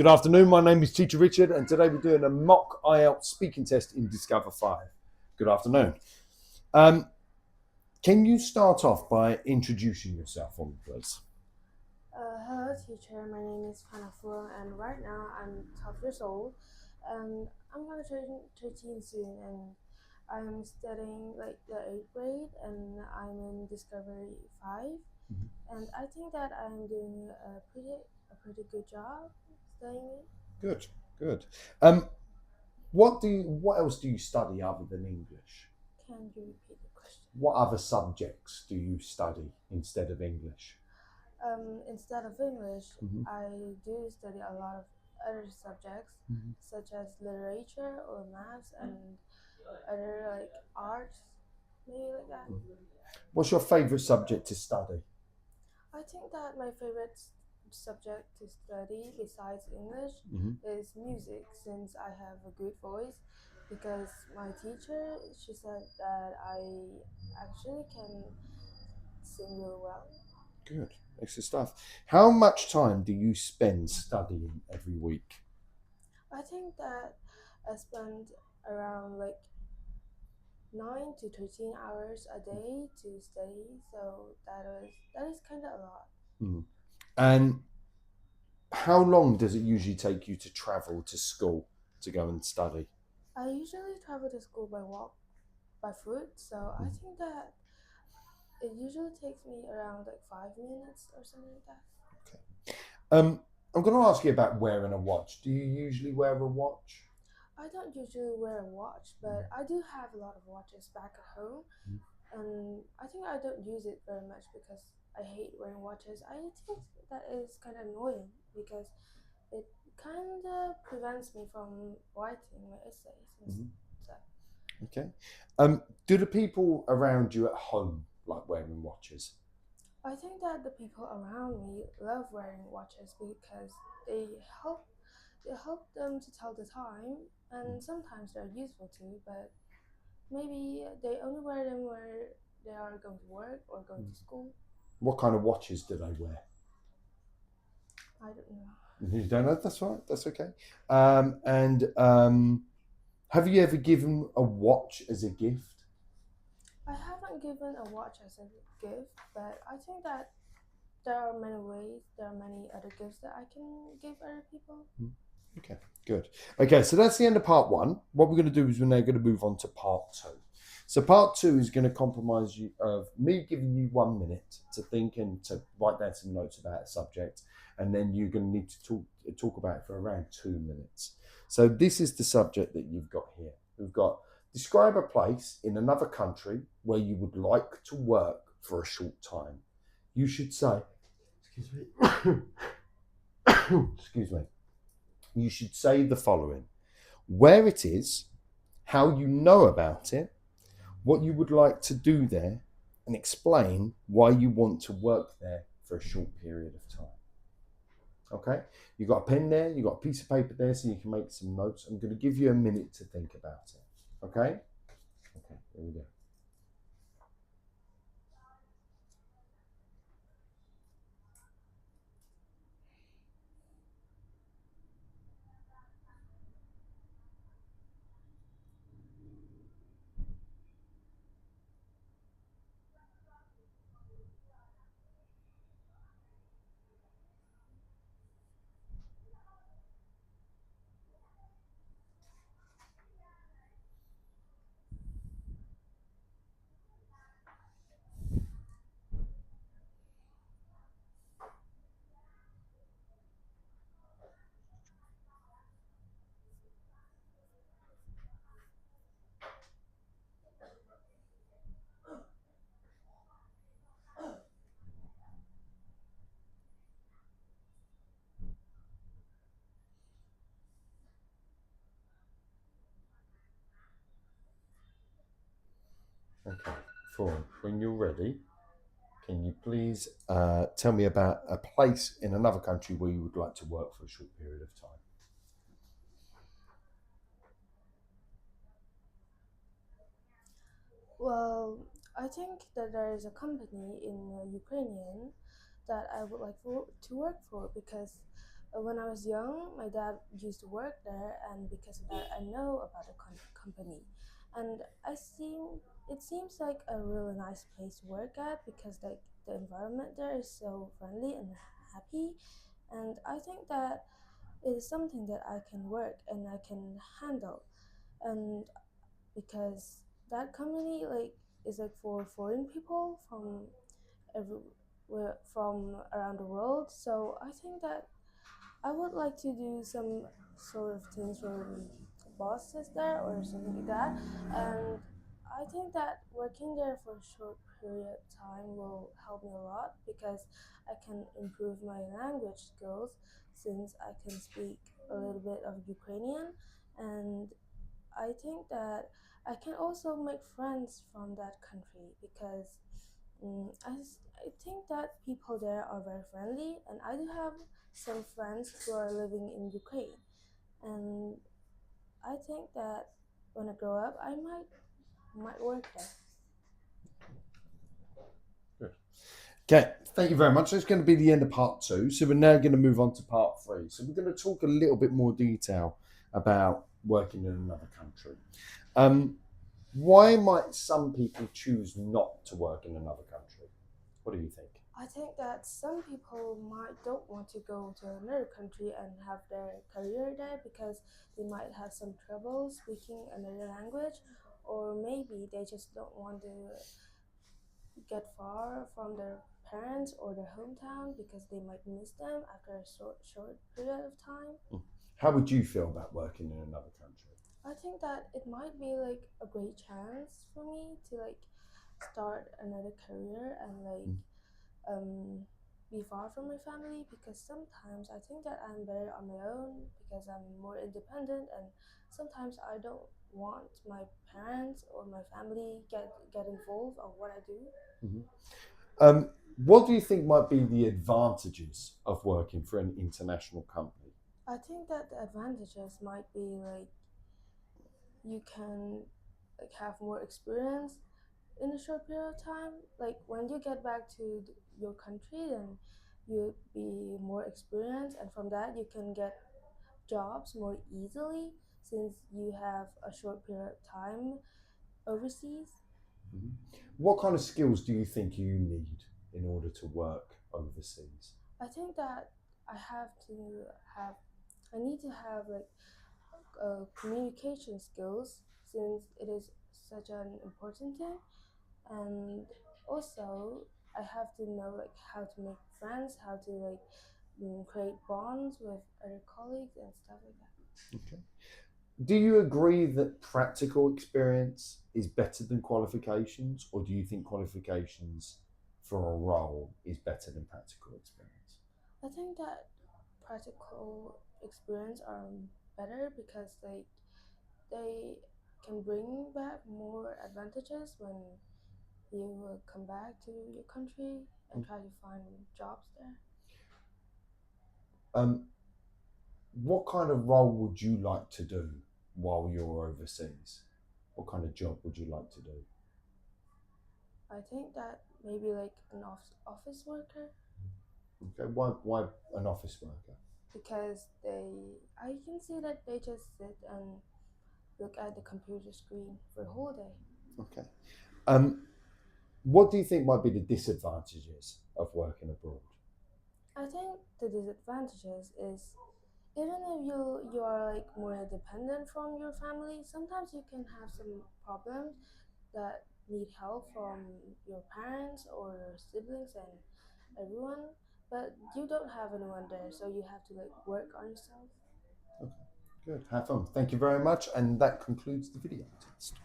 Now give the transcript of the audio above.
Good afternoon, my name is Teacher Richard and today we're doing a mock IELTS speaking test in Discover 5. Good afternoon. Can you start off by introducing yourself for me, please? Hello teacher, my name is Phan and right now I'm 12 years old and I'm gonna turn 13 soon and I'm studying like the 8th grade and I'm in Discovery 5 and I think that I'm doing a pretty good job studying it. Good, good. What else do you study other than English? Can you repeat the question? What other subjects do you study instead of English? Instead of English, Mhm. I do study a lot of other subjects such as literature or maths and other like arts, maybe like that. What's your favourite subject to study? I think that my favorite subject to study besides English Mhm. is music since I have a good voice because my teacher she said that I actually can sing really well. Good, excellent stuff. How much time do you spend studying every week? I think that I spend around like 9 to 13 hours a day to study, so that is kind of a lot. Mm. And how long does it usually take you to travel to school to go and study? I usually travel to school by walk by foot, so I think that it usually takes me around like 5 minutes or something like that. Okay. I'm going to ask you about wearing a watch. Do you usually wear a watch? I don't usually wear a watch, but I do have a lot of watches back at home, and I think I don't use it very much because I hate wearing watches. I think that is kind of annoying because it kind of prevents me from writing my essays and stuff. Okay. Do the people around you at home like wearing watches? I think that the people around me love wearing watches because they help they help them to tell the time, and sometimes they're useful too, but maybe they only wear them where they are going to work or going to school. What kind of watches do they wear? I don't know. You don't know? That's right. That's okay. And have you ever given a watch as a gift? I haven't given a watch as a gift, but I think that there are many ways, there are many other gifts that I can give other people. Okay, good. Okay, so that's the end of part one. What we're going to do is we're now going to move on to part two. So part two is going to compromise you of me giving you 1 minute to think and to write down some notes about a subject, and then you're going to need to talk about it for around 2 minutes. So this is the subject that you've got here. We've got describe a place in another country where you would like to work for a short time. You should say, excuse me, excuse me. You should say the following: where it is, how you know about it, what you would like to do there, and explain why you want to work there for a short period of time. Okay? You've got a pen there, you've got a piece of paper there so you can make some notes. I'm going to give you a minute to think about it. Okay? Okay, here we go. Okay, Fawn, when you're ready, can you please tell me about a place in another country where you would like to work for a short period of time? Well, I think that there is a company in Ukrainian that I would like to work for because When I was young, my dad used to work there, and because of that, I know about the company. And it seems like a really nice place to work at because like the environment there is so friendly and happy. And I think that it is something that I can work and I can handle. And because that company like is like for foreign people from everywhere from around the world. So I think that I would like to do some sort of things for bosses there or something like that. And I think that working there for a short period of time will help me a lot because I can improve my language skills since I can speak a little bit of Ukrainian. And I think that I can also make friends from that country because I think that people there are very friendly, and I do have some friends who are living in Ukraine, and I think that when I grow up, I might work there. Good. Okay, thank you very much. That's going to be the end of part 2. So we're now going to move on to part 3. So we're going to talk a little bit more detail about working in another country. Why might some people choose not to work in another country? What do you think? I think that some people might don't want to go to another country and have their career there because they might have some trouble speaking another language, or maybe they just don't want to get far from their parents or their hometown because they might miss them after a short period of time. How would you feel about working in another country? I think that it might be like a great chance for me to like start another career and like um be far from my family because sometimes I think that I'm better on my own because I'm more independent, and sometimes I don't want my parents or my family get involved on what I do. Mm-hmm. What do you think might be the advantages of working for an international company? I think that the advantages might be like you can like have more experience in a short period of time. Like when you get back to your country, then you'll be more experienced, and from that you can get jobs more easily since you have a short period of time overseas. Mhm. What kind of skills do you think you need in order to work overseas? I think that I have to have I need to have like communication skills since it is such an important thing, and also I have to know like how to make friends, how to like create bonds with other colleagues and stuff like that. Okay. Do you agree that practical experience is better than qualifications, or do you think qualifications for a role is better than practical experience? I think that practical experience are better because they can bring back more advantages when you come back to your country and try to find jobs there. Um, what kind of role would you like to do while you're overseas? What kind of job would you like to do? I think that maybe like an office worker Okay, why an office worker? because I can see that they just sit and look at the computer screen for the whole day. Okay. Um, what do you think might be the disadvantages of working abroad? I think the disadvantages is even if you are like more independent from your family, sometimes you can have some problems that need help from your parents or your siblings and everyone, but you don't have anyone there, so you have to like work on yourself. Okay, good. Have fun. Thank you very much. And that concludes the video test.